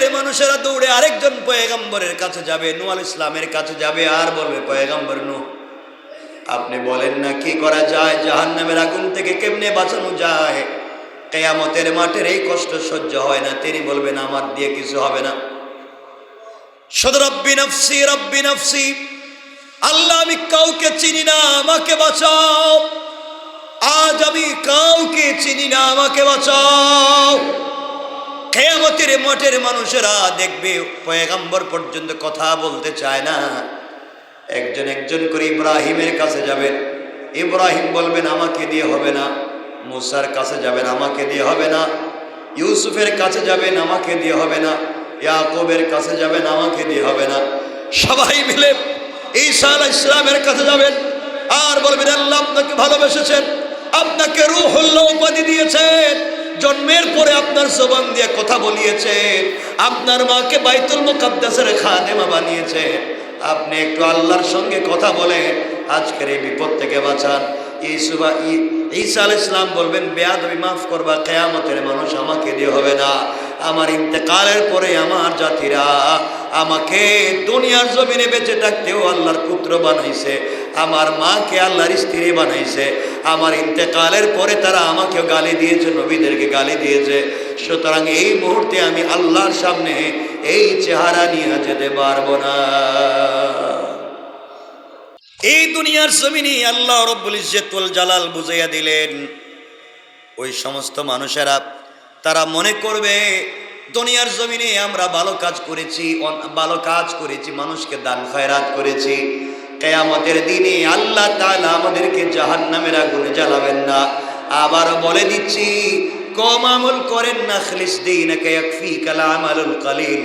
কিয়ামতের মানুষেরা দৌড়ে আরেকজন পয়গম্বরের কাছে যাবে, নূহ আলাইহিস সালামের কাছে যাবে, আর বলবে, পয়গম্বর নূহ, আপনি বলেন না কি করা যায়, জাহান্নামের আগুন থেকে কেমনে বাঁচানো যায়? কিয়ামতের মাঠের এই কষ্ট সহ্য হয় না। তিনি বলবেন, আমার দিয়ে কিছু হবে না। শুধু রব্বি নফসি রব্বি নফসি, আল্লাহ আমি কাউকে চিনি না, আমাকে বাঁচাও। আজ আমি কাউকে চিনি না, আমাকে বাঁচাও। কিয়ামতের মাঠের মানুষেরা দেখবে পয়গম্বর পর্যন্ত কথা বলতে চায় না। একজন একজন করে ইব্রাহিমের কাছে যাবেন, ইব্রাহিম বলবেন, আমাকে দিয়ে হবে না। মুসার কাছে যাবেন, আমাকে দিয়ে হবে না। ইউসুফের কাছে যাবেন, আমাকে দিয়ে হবে না। ইয়াকুবের কাছে যাবেন, আমাকে দিয়ে হবে না। সবাই মিলে ঈসা আলাইহিস সালামের কাছে যাবেন, আর বলবেন, আল্লাহ আপনাকে ভালোবেসেছেন, আপনাকে রূহুল্লাহ উপাধি দিয়েছেন, জন্মের পরে আপনার জবান দিয়ে কথা বলিয়েছেন, আপনার মাকে বাইতুল মুকাদ্দাসের খাদেমা বানিয়েছে, আপনি একটু আল্লাহর সঙ্গে কথা বলেন, আজকের এই বিপদ থেকে বাঁচান। ঈসা আলাইহিস সালাম বলবেন, বেয়াদবি মাফ করবা, কিয়ামতের মানুষ আমাকে দিয়ে হবে না। আমার ইন্তেকালের পরে আমার জাতিরা আমাকে দুনিয়ার জমিনে বেঁচে থাকতেও আল্লাহর পুত্র বানাইছে, আমার মাকে আল্লাহর স্ত্রী বানাইছে, আমার ইন্তেকালের পরে তারা আমাকে গালি দিয়েছে, নবীদেরকে গালি দিয়েছে। সুতরাং এই মুহূর্তে আমি আল্লাহর সামনে এই চেহারা নিয়ে যেতে পারবো না। এই দুনিয়ার জমিনে আল্লাহ রব্বুল ইজ্জতুল জালাল বুঝাইয়া দিলেন, ওই সমস্ত মানুষেরা তারা মনে করবে দুনিয়ার জমিনে আমরা ভালো কাজ করেছি, মানুষকে দান খয়রাত করেছি, কিয়ামতের দিনে আল্লাহ তাআলা আমাদেরকে জাহান্নামের আগুনে জ্বালাবেন না। আবার বলে দিচ্ছি, কম আমল করেন না, খালিস দীনাকা ইয়াকফিকাল আমালুল কালিল,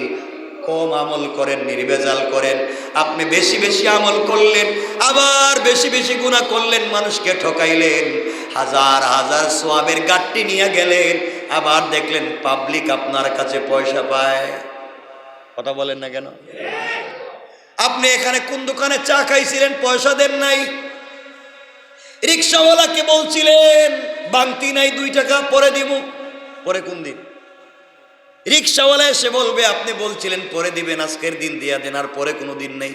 কম আমল করেন, নির্ভেজাল করেন। আপনি বেশি বেশি আমল করলেন, আবার বেশি বেশি গুনাহ করলেন, মানুষকে ঠকাইলেন, হাজার হাজার সওয়াবের গাট্টি নিয়ে গেলেন, আবার দেখলেন পাবলিক আপনার কাছে পয়সা পায়। কথা বলেন না কেন? আপনি এখানে কোন দোকানে চা খাইছিলেন, পয়সা দেন নাই, রিকশাওয়ালাকে বলছিলেন বাংতি নাই 2 টাকা পরে দিব, পরে কোন দিন? রিকশাওয়ালা এসে বলবে, আপনি বলছিলেন পরে দিবেন, আজকের দিন দিয়া দেন, আর পরে কোনো দিন নেই।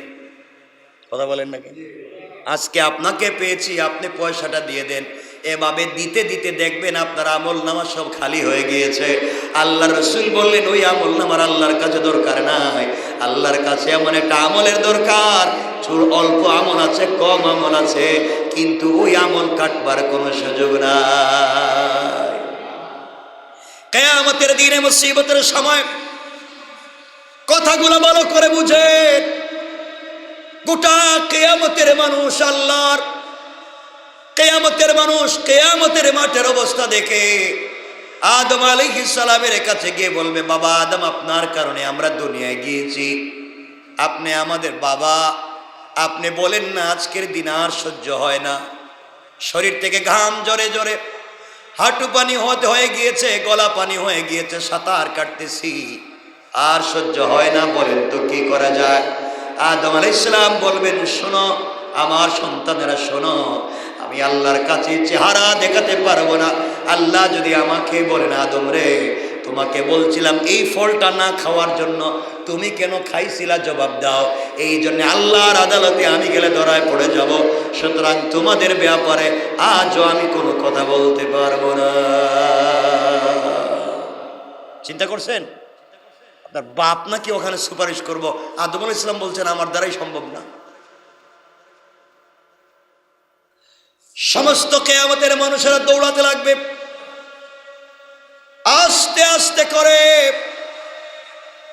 কথা বলেন না কেন? আজকে আপনাকে পেয়েছি, আপনি পয়সাটা দিয়ে দেন। এভাবে দিতে দিতে দেখবেন আপনার আমল নামা সব খালি হয়ে গিয়েছে। আল্লাহ রসুল বললেন, ওই আমল নামার আল্লাহর কাছে দরকার নাই, আল্লাহর কাছে এমন একটা আমলের দরকার, অল্প আমল আছে, কম আমল আছে, কিন্তু ওই আমল কাটবার কোনো সুযোগ নাই। কিয়ামতের দিনে মুসিবতের সময় কথাগুলো ভালো করে বুঝেন। গোটা কিয়ামতের মানুষ আল্লাহর, কিয়ামতের মানুষ কিয়ামতের মাঠের অবস্থা দেখে আদম আলাইহিস সালামের কাছে গিয়ে বলবে, বাবা আদম, আপনার কারণে আমরা দুনিয়ায় গিয়েছি, আপনি আমাদের বাবা, আপনি বলেন না আজকের দিন আর সহ্য হয় না, শরীর থেকে ঘাম জরে জরে হাঁটু পানি হয়ে গিয়েছে, গলা পানি হয়ে গিয়েছে, সাঁতার কাটতেছি, আর সহ্য হয় না, বলেন তো কি করা যায়? আদম আলাইহিস সালাম বলবেন, শোনো আমার সন্তানেরা, শোনো, আমি আল্লাহর কাছে চেহারা দেখাতে পারবো না। আল্লাহ যদি আমাকে বলেন, আদম রে, তোমাকে বলছিলাম এই ফলটা না খাওয়ার জন্য, তুমি কেন খাইছিলা? জবাব দাও। এই জন্য আল্লাহর আদালতে আমি গেলে ধরায় পড়ে যাব। সুতরাং তোমাদের ব্যাপারে আজও আমি কোনো কথা বলতে পারবো না। চিন্তা করছেন? আপনার বাপ নাকি ওখানে সুপারিশ করব? আদম আলাইহিস সালাম বলছেন, আমার দ্বারাই সম্ভব না। সমস্ত কিয়ামতের মানুষেরা দৌড়াতে লাগবে, আস্তে আস্তে করে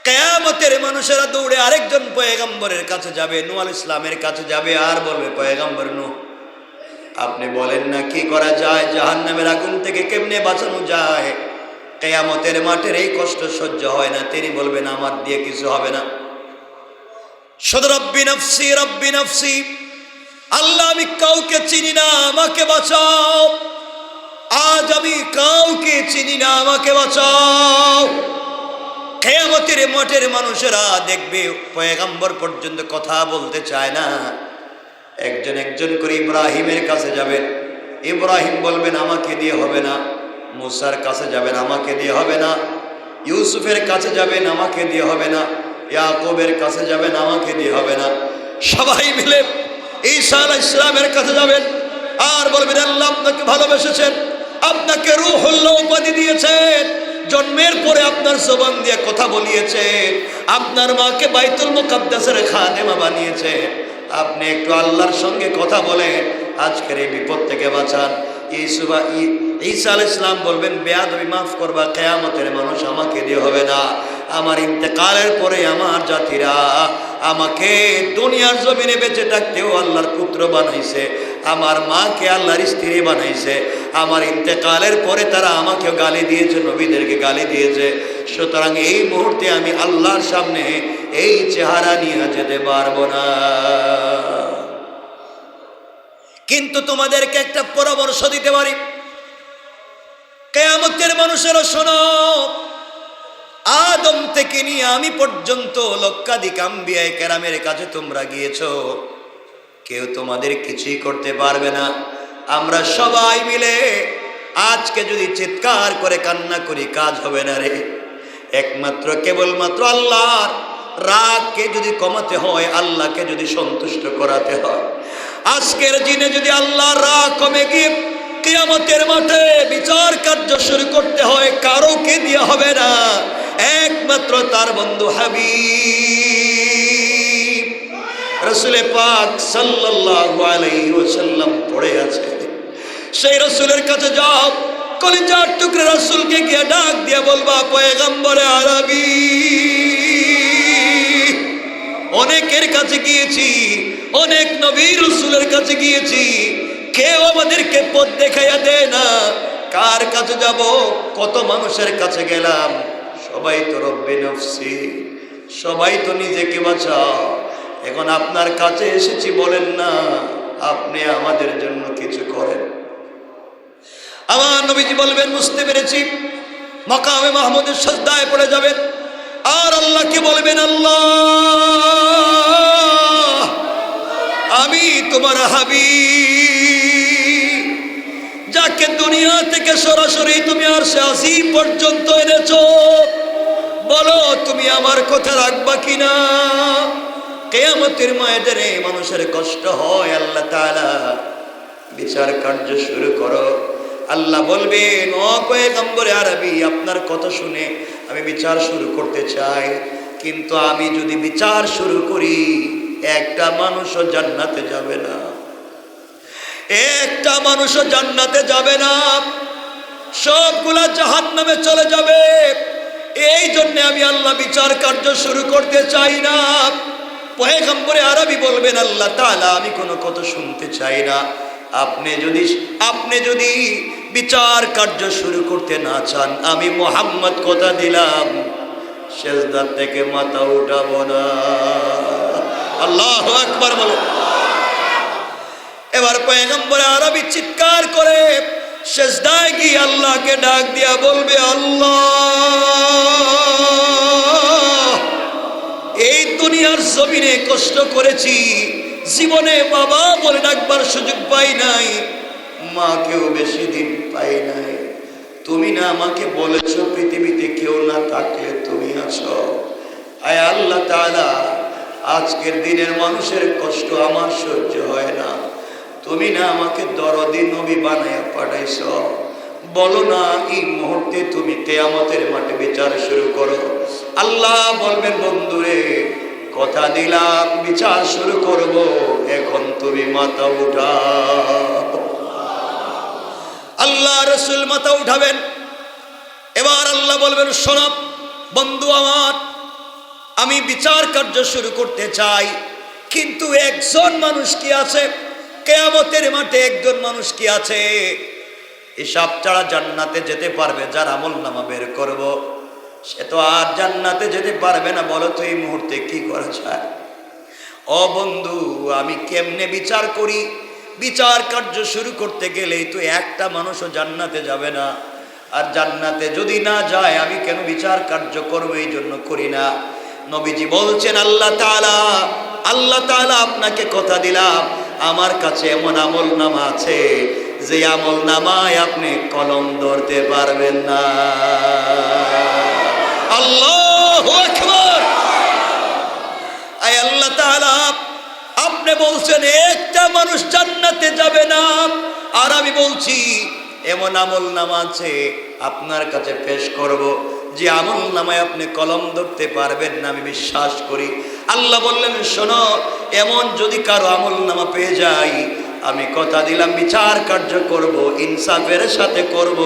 কিয়ামতের মানুষেরা দৌড়ে আরেকজন পয়গম্বরের কাছে যাবে, নূহ আলাইহিস সালামের কাছে যাবে, আর বলবে, পয়গম্বর নূহ, আপনি বলেন না কি করা যায়, জাহান্নামের আগুন থেকে কেমনে বাঁচানো যায়? কিয়ামতের মাঠের এই কষ্ট সহ্য হয় না। তিনি বলবেন, আমার দিয়ে কিছু হবে না। শুধু রব্বি নফসি রব্বি নফসি, আল্লাহ আমি কাউকে চিনি না, আমাকে বাঁচাও। আজ আমি কাউকে চিনি না, আমাকে বাঁচাও। কিয়ামতের মাঠের মানুষেরা দেখবে পয়গম্বর পর্যন্ত কথা বলতে চায় না। একজন একজন করে ইব্রাহিমের কাছে যাবেন, ইব্রাহিম বলবেন, আমাকে দিয়ে হবে না। মুসার কাছে যাবেন, আমাকে দিয়ে হবে না। ইউসুফের কাছে যাবেন, আমাকে দিয়ে হবে না। ইয়াকুবের কাছে যাবেন, আমাকে দিয়ে হবে না। সবাই মিলে ঈসা আলাইহিস সালামের কাছে যাবেন আর বলবেন, আল্লাহ আপনাকে ভালোবেসেছেন, আপনাকে রূহুল্লাহ উপাধি দিয়েছেন, জন্মের পরে আপনার জবান দিয়ে কথা বলিয়েছেন, আপনার মাকে বাইতুল মুকাদ্দাসের খাদেমা বানিয়েছে। আপনি একটু আল্লাহর সঙ্গে কথা বলে আজকের এই বিপদ থেকে বাঁচান। ঈসা আলাইহিস সালাম বলবেন, বেয়াদবি মাফ করবা, কিয়ামতের মানুষ আমাকে দিয়ে হবে না। আমার ইন্তেকালের পরে আমার জাতিরা আমাকে দুনিয়ার জমিনে বেঁচে থাকতেও আল্লাহর পুত্র বানাইছে, আমার মাকে আল্লাহর স্ত্রী বানাইছে। আমার ইন্তেকালের পরে তারা আমাকে গালি দিয়েছে, নবীদেরকে গালি দিয়েছে। সুতরাং এই মুহূর্তে আমি আল্লাহর সামনে এই চেহারা নিয়ে যেতে পারবো না। কিন্তু তোমাদেরকে একটা পরামর্শ দিতে পারি, কিয়ামতের মানুষেরা শোনো, আদম থেকে নিয়ে আমি পর্যন্ত লক্ষাধিক আম্বিয়া কেরামের কাছে তোমরা গিয়েছো, কেউ তোমাদের কিছুই করতে পারবে না। আমরা সবাই মিলে আজকে যদি চিৎকার করে কান্না করি, কাজ হবে না রে। একমাত্র কেবলমাত্র আল্লাহর রাগকে যদি কমাতে হয়, আল্লাহকে যদি সন্তুষ্ট করাতে হয়, আজকের দিনে যদি আল্লাহর রাগ কমে গিয়ে কিয়ামতের মাঠে বিচার কার্য শুরু করতে হয়, কারোকে দিয়ে হবে না, একমাত্র তার বন্ধু হাবিব রাসূল পাক সাল্লাল্লাহু আলাইহি ওয়াসাল্লাম পড়ে আছে। সেই রাসূলের কাছে যাও, কলিজার টুকরা রাসূলকে গিয়ে ডাক দিয়ে বলবা, পয়গম্বরে আরবি, অনেকের কাছে গিয়েছি, অনেক নবী রাসূলের কাছে গিয়েছি, কেউ আমাদেরকে পথ দেখাইয়া দেয় না। কার কাছে যাব? কত মানুষের কাছে গেলাম, সবাই তো রব্বে নফসি, সবাই তো নিজেকে বাঁচাও। এখন আপনার কাছে এসেছি, বলেন না আপনি আমাদের জন্য কিছু করেন। আমার নবীজি বলবেন, বুঝতে পেরেছি। মাকামে মাহমুদের সাজদায় পড়ে যাবেন আর আল্লাহকে বলবেন, আল্লাহ আমি তোমার হাবিব, যাকে দুনিয়া থেকে সরাসরি তুমি আরশে আজিম পর্যন্ত এনেছো, বলো তুমি আমার কথা রাখবা কিনা। কিয়ামতের ময়দানে মানুষের কষ্ট হয়, আল্লাহ তাআলা বিচার কার্য শুরু করো। আল্লাহ বলবেন, ও পয়গম্বরে আরবি, আপনার কথা শুনে আমি বিচার শুরু করতে চাই, কিন্তু আমি যদি বিচার শুরু করি, একটা মানুষও জান্নাতে যাবে না, একটা মানুষও জান্নাতে যাবে না, সবগুলা জাহান্নামে চলে যাবে। এই জন্য আমি আল্লাহ বিচার কার্য শুরু করতে চাই না। পয়গম্বরে আরবি বলবেন, আল্লাহ তাআলা আমি কোনো কথা শুনতে চাই না। আপনি যদি বিচার কার্য শুরু করতে না চান, আমি মুহাম্মদ কথা দিলাম, সেজদা থেকে মাথা উঠাবো না। আল্লাহু আকবার বলো। এবার পয়গম্বরে আরবি চিৎকার করে সেজদায় গিয়ে আল্লাহকে ডাক দিয়া বলবে, আল্লাহ এই দুনিয়ার জমিনে কষ্ট করেছি, জীবনে বাবা বলে ডাকবার সুযোগ পাই নাই, মাকেও বেশি দিন পাই নাই। তুমি না আমাকে বলেছো পৃথিবীতে কেউ না থাকলে তুমি আছো। আয় আল্লাহ তাআলা, আজকের দিনের মানুষের কষ্ট আমার সহ্য হয় না, তুমি না আমাকে দরদি নবী বানায়া পাঠাইছো, বলো না এই মুহূর্তে তুমি কিয়ামতের মাঠে বিচার শুরু করো। আল্লাহ বলবেন, বন্ধুরে কথা দিলাম বিচার শুরু করব, এখন তুমি মাথা উঠাও। আল্লাহ রাসূল মাথা উঠাবেন। এবার আল্লাহ বলবেন, শোনো বন্ধু আমার, আমি বিচার কার্য শুরু করতে চাই, কিন্তু একজন মানুষ কি আছে কিয়ামতের মাঠে? একজন মানুষ কি আছে হিসাব ছাড়া জান্নাতে যেতে পারবে? যার আমলনামা বের করব, সে তো আর জান্নাতে যেতে পারবে না। বলো তো এই মুহূর্তে কি করা যায়? ও বন্ধু, আমি কেমনে বিচার করি? বিচার কার্য শুরু করতে গেলেই তো একটা মানুষও জান্নাতে যাবে না, আর জান্নাতে যদি না যায় আমি কেন বিচার কার্য করবো? এই জন্য করি না। নবীজি বলছেন, আল্লাহ তাআলা আপনাকে কথা দিলাম, আমার কাছে এমন আমলনামা আছে যে আমলনামায় আপনি কলম ধরতে পারবেন না। আল্লাহু আকবার। আয় আল্লাহ তাআলা, আপনি বলছেন একটা মানুষ জান্নাতে যাবে না, আর আমি বলছি এমন আমল নামা আছে আপনার কাছে পেশ করব, যে আমল নামায় আপনি কলম ধরতে পারবেন না, আমি বিশ্বাস করি। আল্লাহ বললেন শোনো, এমন যদি কারো আমল নামা পেয়ে যাই, আমি কথা দিলাম বিচার কার্য করব, ইনসাফের সাথে করব,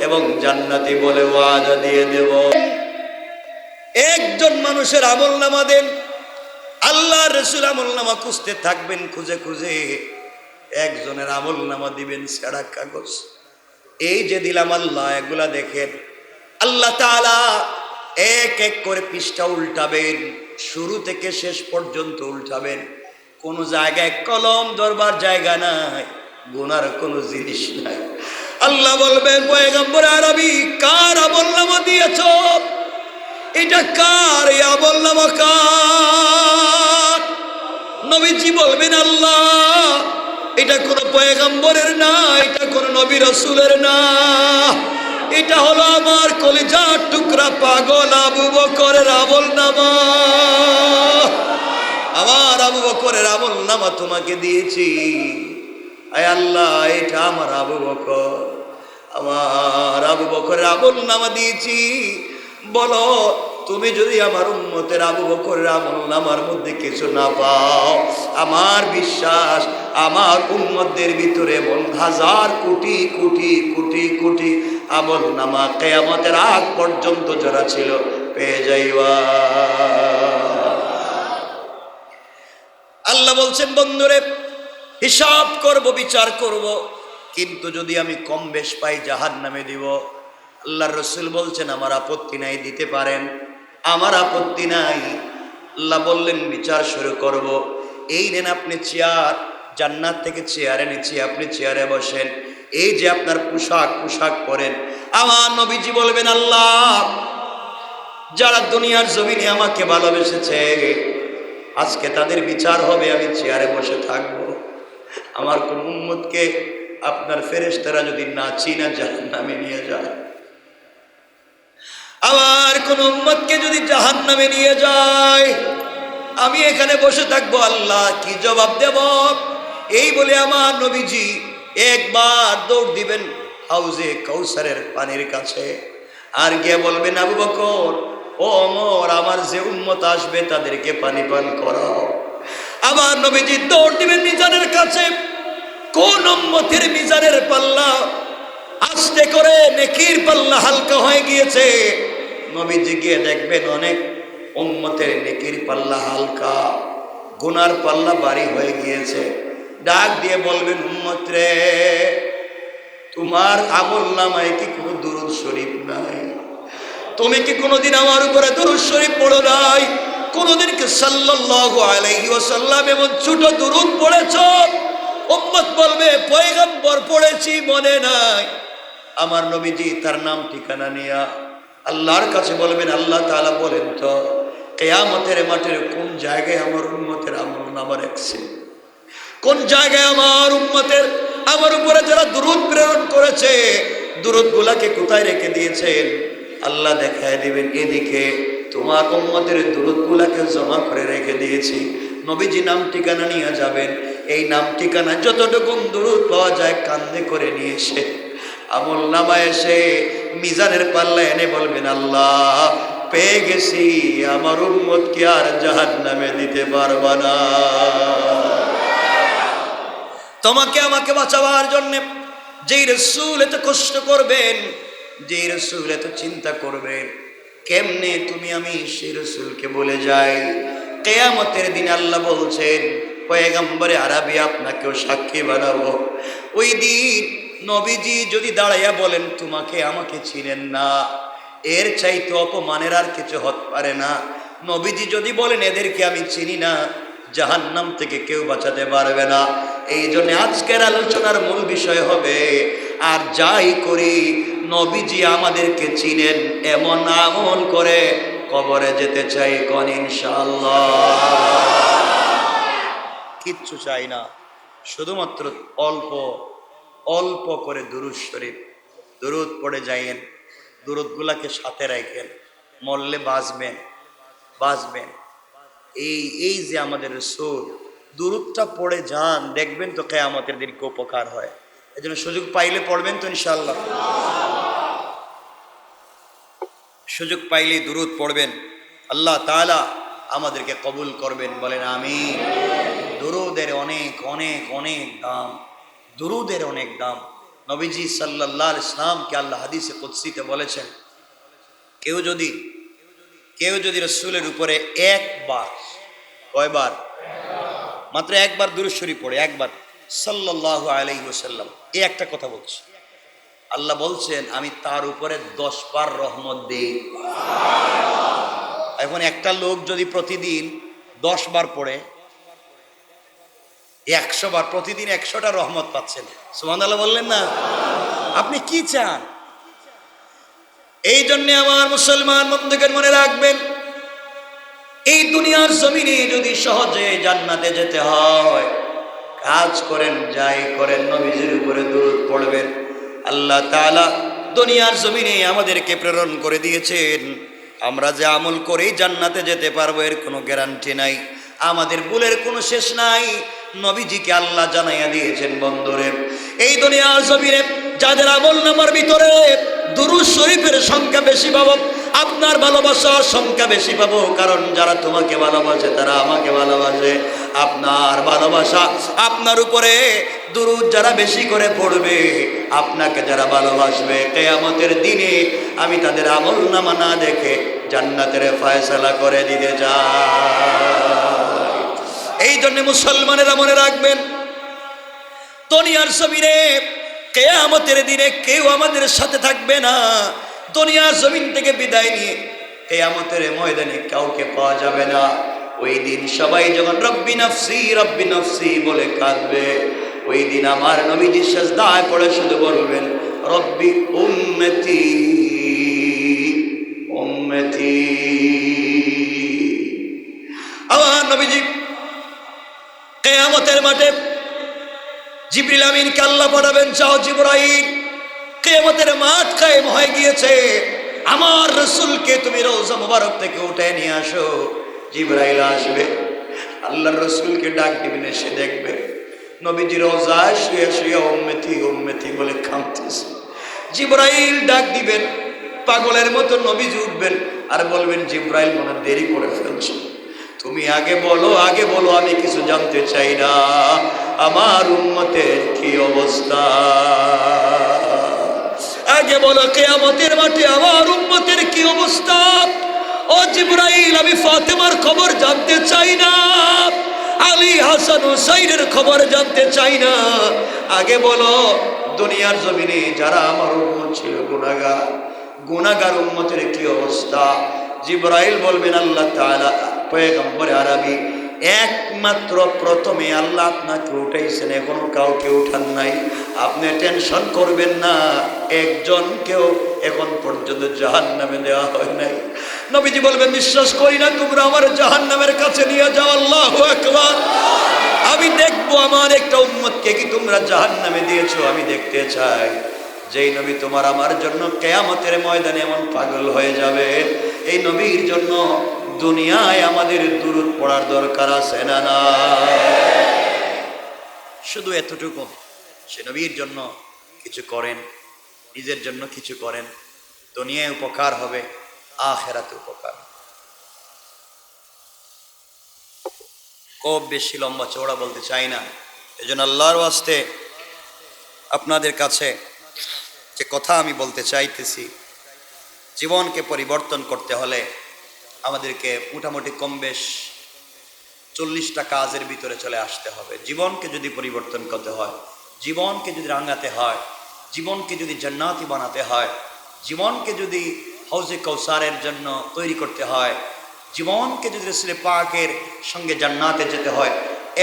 এবং জান্নাতি বলে ওয়াদা দিয়ে দেব। একজন মানুষের আমল নামা দেন, আল্লাহ রসুল আমল নামা খুঁজতে থাকবেন, খুঁজে খুঁজে একজনের আমল নামা দিবেন ছেঁড়া কাগজ। এই যে দিলাম আল্লাহ, এগুলা দেখেন, আল্লাহ তাআলা এক এক করে পৃষ্ঠা উল্টাবেন, শুরু থেকে শেষ পর্যন্ত উল্টাবেন। কোন জায়গায় কলম ধরবার জায়গা নাই, গুনার কোনো জিনিস নাই। আল্লাহ বলবেন পয়গম্বর আরবি, কার আমলনামা দিয়েছ? এটা কার? এই আমলনামা কার? নবীজি বলবেন আল্লাহ, এটা কোন পয়গম্বরের না, এটা কোন নবী রাসূলের না, এটা হলো আমার কলিজার টুকরা পাগল আবু বকরের আমলনামা। আমার আবু বকরের আমলনামা তোমাকে দিয়েছি। আয় আল্লাহ, এটা আমার আবু বকর, আমার আবু বকরের আমলনামা দিয়েছি। বলো, তুমি যদি আমার উম্মতের আবু বকরের আমলনামার মধ্যে কিছু না পাও, আমার বিশ্বাস আমার উম্মতদের ভিতরে এমন হাজার কোটি কোটি কোটি কোটি আমলনামা কিয়ামতের আগ পর্যন্ত যারা ছিল পেয়ে যাইবা। আল্লাহ বলছেন বন্ধুরে, হিসাব করব, বিচার করব, কিন্তু যদি আমি কম বেশ পাই জাহান্নামে দিব। আল্লাহর রাসূল বলছেন আমার আপত্তি নাই, দিতে পারেন, আমার আপত্তি নাই। আল্লাহ বললেন বিচার শুরু করব। এই নেন আপনি চেয়ার, জান্নাত থেকে চেয়ার এনেছি, আপনি চেয়ারে বসেন। এই যে আপনার পোশাক পরেন। আমার নবীজি বলবেন আল্লাহ, যারা দুনিয়ার জমিনে আমাকে ভালোবেসেছে, আজকে তাদের বিচার হবে, আমি চেয়ারে বসে থাকবো। আমার কোন উম্মতকে আপনার ফেরেশতারা যদি না চিনা জাহান্নামে নিয়ে যায়, আমার কোন উম্মতকে যদি জাহান্নামে নিয়ে যায়, আমি এখানে বসে থাকবো। আল্লাহ কি জবাব দেব? এই বলে আমার নবীজি একবার দৌড় দিবেন হাউজে কাউসারের পানির কাছে, আর গিয়ে বলবেন আবু বকর, ও ওমর, আমার যে উম্মত আসবে তাদেরকে পানি পান করাও। আমার নবীজি দৌড় দিবেন মিজানের কাছে। কোন উম্মতের মিজানের পাল্লা আস্তে করে নেকির পাল্লা হালকা হয়ে গিয়েছে, নবীজি গিয়ে দেখবেন অনেক উম্মতের নেকির পাল্লা হালকা, গুনার পাল্লা ভারী হয়ে গিয়েছে। ডাক দিয়ে বলবেন উম্মত রে, তোমার আমলনামায় কি কোনো দুরূদ শরীফ নাই? তুমি কি কোনোদিন আমার উপরে দুরূদ শরীফ পড়ো নাই? কোনোদিন কি সাল্লাল্লাহু আলাইহি ওয়াসাল্লাম এমন ছোট দুরূদ পড়েছো? উম্মত বলবে পয়গম্বর পড়েছি, মনে নাই। আমার নবীজি তার নাম ঠিকানা নিয়ে আল্লাহর কাছে বলবেন, আল্লাহ তাআলা বলেন তো, কিয়ামতের মাঠের কোন জায়গায় আমার উম্মতের আমলনামা রাখছে? কোন জায়গায় আমার উম্মতের আমার উপরে যারা দুরূদ প্রেরণ করেছে, দুরূদগুলাকে কোথায় রেখে দিয়েছেন? আল্লাহ দেখায় দিবেন, এদিকে তোমার উম্মতের দুরূদগুলাকে জমা করে রেখে দিয়েছি। নবীজি নাম ঠিকানা নিয়ে যাবেন। এই নাম ঠিকানা যতটুকু দুরূদ পাওয়া যায় কান্দে করে নিয়ে এসে আমলনামা এসে মিজানের পাল্লা এনে বলবেন, আল্লাহ পেয়ে গেছি, আমার উম্মতকে আর জাহান্নামে দিতে পারবা না। তোমাকে আমাকে বাঁচাবার জন্য যেই রাসূল এত কষ্ট করবেন, যেই রাসূল এত চিন্তা করবেন, কেমনে তুমি আমি সেই রাসূলকে বলে যাই? কিয়ামতের দিন আল্লাহ বলছেন পয়গম্বরে আরবি আপনাকেও সাক্ষী বানাবো। ওই দিন নবীজি যদি দাঁড়াইয়া বলেন তোমাকে আমাকে চিনেন না, এর চাইতে অপমানের আর কিছু হতে পারে না। নবীজি যদি বলেন এদেরকে আমি চিনি না, জাহান্নাম থেকে কেউ বাঁচাতে পারবে না। এই জন্য আজকের আলোচনার মূল বিষয় হবে, আর যাই করি নবীজি আমাদেরকে চিনেন এমন আমল করে কবরে যেতে চাই, কোন ইনশাআল্লাহ। কিচ্ছু চাই না, শুধুমাত্র অল্প অল্প করে দুরূদ শরীফ, দুরূদ পড়ে যাইয়েন, দুরূদগুলাকে সাথে রাখেন। মরলে বাঁচবেন, বাঁচবেন। এই এই যে আমাদের রাসূল দুরূদটা পড়ে যান, দেখবেন তো কিয়ামতের দিন কি উপকার হয়। এজন্য সুযোগ পাইলে পড়বেন তো ইনশাআল্লাহ। সুযোগ পাইলেই দুরূদ পড়বেন, আল্লাহ তাআলা আমাদেরকে কবুল করবেন, বলেন আমিন। দুরূদের অনেক অনেক অনেক দাম, দুরূদের অনেক দাম। নবীজি সাল্লাল্লাহু আলাইহি সাল্লামকে আল্লাহ হাদিসে কুদসিতে বলেছেন, কেউ যদি রাসূলের উপরে একবার, কয়বার? মাত্র একবার দুরূদ শরীফ পড়ে, একবার সাল্লাল্লাহু আলাইহি ওয়াসাল্লাম, এই একটা কথা বলছি, আল্লাহ বলছেন আমি তার উপরে 10 বার রহমত দেই। এখন একটা লোক যদি প্রতিদিন 10 বার পড়ে, 100 বার, প্রতিদিন 100টা রহমত পাচ্ছেন। সুবহানাল্লাহ বললেন না? আপনি কি চান? এই জন্য আমার মুসলমান বন্ধুগণ মনে রাখবেন, এই দুনিয়ার জমিনে যদি সহজে জান্নাতে যেতে হয়, কাজ করেন যাই করেন নবীজির উপরে দুরূদ পড়বেন। আল্লাহ তাআলা দুনিয়ার জমিনে আমাদেরকে প্রেরণ করে দিয়েছেন, আমরা যে আমল করেই জান্নাতে যেতে পারবো এর কোনো গ্যারান্টি নাই, আমাদের ভুলের কোনো শেষ নাই। নবীজিকে আল্লাহ জানাইয়া দিয়েছেন, বন্ধুরে এই দুনিয়ার জমিনে যাদের আমল নামার ভিতরে দুরূদ শরীফের সংখ্যা বেশি পাবো, আপনার ভালোবাসার সংখ্যা বেশি পাবো, কারণ যারা তোমাকে ভালোবাসে তারা আমাকে ভালোবাসে। আপনার ভালোবাসা, আপনার উপরে দুরূদ যারা বেশি করে পড়বে, আপনাকে যারা ভালোবাসবে, কিয়ামতের দিনে আমি তাদের আমল নামা না দেখে জান্নাতের ফয়সালা করে দিতে চাই। এই জন্য মুসলমানেরা মনে রাখবেন, দুনিয়ার জমিনে কিয়ামতের দিনে কেউ আমাদের সাথে থাকবে না। দুনিয়ার জমিন থেকে বিদায় নিয়ে কিয়ামতের ময়দানে কাউকে পাওয়া যাবে না। ওই দিন সবাই যখন রব্বি নাফসি বলে কাঁদবে, ওই দিন আমার নবীজি সিজদায় পড়ে শুধু বলবেন রব্বি উম্মতি উম্মতি। আমার নবীজি কিয়ামতের মাঠে জিবরিল আমিনকে আল্লাহ পাঠাবেন, যাও জিবরাইল, কিয়ামতের মাঠ কায়েম হয়ে গিয়েছে, আমার রাসূলকে তুমি রওজা মুবারক থেকে উঠে নিয়ে আসো। জিবরাইল আসবে, আল্লাহর রাসূলকে ডাক দিবেন, এসে দেখবে নবীজি রওজায় শুয়ে শুয়ে উম্মতি উম্মতি বলে কাঁদতেছে। জিবরাইল ডাক দিবেন, পাগলের মতো নবীজি উঠবেন আর বলবেন জিবরাইল মনে দেরি করে ফেলছো, তুমি আগে বলো, আগে বলো, আমি কিছু জানতে চাই না, আমার উম্মতের কি অবস্থা, আগে বলো কিয়ামতের মাঠে আমার উম্মতের কি অবস্থা। ও জিবরাইল, আমি ফাতেমার খবর জানতে চাই না, আলী হাসান হুসাইনের খবর জানতে চাই না, আগে বলো দুনিয়ার জমিনে যারা আমার উম্মত ছিল গুনাহগার উম্মতের কি অবস্থা। জিবরাইল বলবেন আল্লাহ তাআলা পয়গম্বর আরবি একমাত্র প্রথমে আল্লাহ আপনাকে উঠাইছেন, এখনো কাউকে উঠান নাই, আপনি টেনশন করবেন না, একজনকেও এখন পর্যন্ত জাহান্নামে দেওয়া হয় নাই। নবীজি বলবেন বিশ্বাস করি না, তোমরা আমার জাহান্নামের কাছে নিয়ে যাও, আল্লাহু আকবার, আমি দেখবো আমার একটা উম্মতকে কি তোমরা জাহান্নামে দিয়েছো, আমি দেখতে চাই। যেই নবী তোমার আমার জন্য কিয়ামতের ময়দানে এমন পাগল হয়ে যাবে, এই নবীর জন্য দুনিয়ায় আমাদের দুরূদ পড়ার দরকার আছে না? না, শুধু এতটুকু, সে নবীর জন্য কিছু করেন, নিজের জন্য কিছু করেন, দুনিয়ায় উপকার হবে, আখিরাতে উপকার। খুব বেশি লম্বা চওড়া বলতে চাই না, এজন্য আল্লাহর ওয়াস্তে আপনাদের কাছে যে কথা আমি বলতে চাইতেছি, জীবনকে পরিবর্তন করতে হলে আমাদেরকে মোটামুটি কম বেশ 40টা কাজের ভিতরে চলে আসতে হবে। জীবনকে যদি পরিবর্তন করতে হয়, জীবনকে যদি রাঙাতে হয়, জীবনকে যদি জান্নাতি বানাতে হয়, জীবনকে যদি হাউজে কাউসারের জন্য তৈরি করতে হয়, জীবনকে যদি রাসূল পাকের সঙ্গে জান্নাতে যেতে হয়,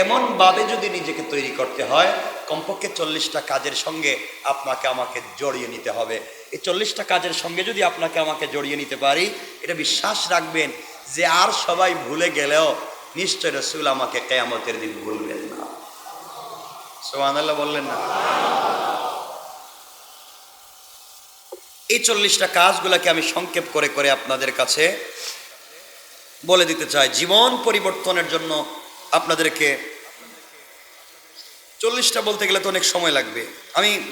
এমনভাবে যদি নিজেকে তৈরি করতে হয়, কমপক্ষে 40টা কাজের সঙ্গে আপনাকে আমাকে জড়িয়ে নিতে হবে। এই 40টা কাজের সঙ্গে যদি আপনাকে আমাকে জড়িয়ে নিতে পারি, এটা বিশ্বাস রাখবেন যে আর সবাই ভুলে গেলেও নিশ্চয় রাসূল আমাকে কিয়ামতের দিন ভুলবেন না। সুবহানাল্লাহ বললেন না? এই 40টা কাজগুলোকে আমি সংক্ষেপ করে করে আপনাদের কাছে বলে দিতে চাই। জীবন পরিবর্তনের জন্য আপনাদেরকে 40টা বলতে গেলে তো অনেক সময় লাগবে। আমি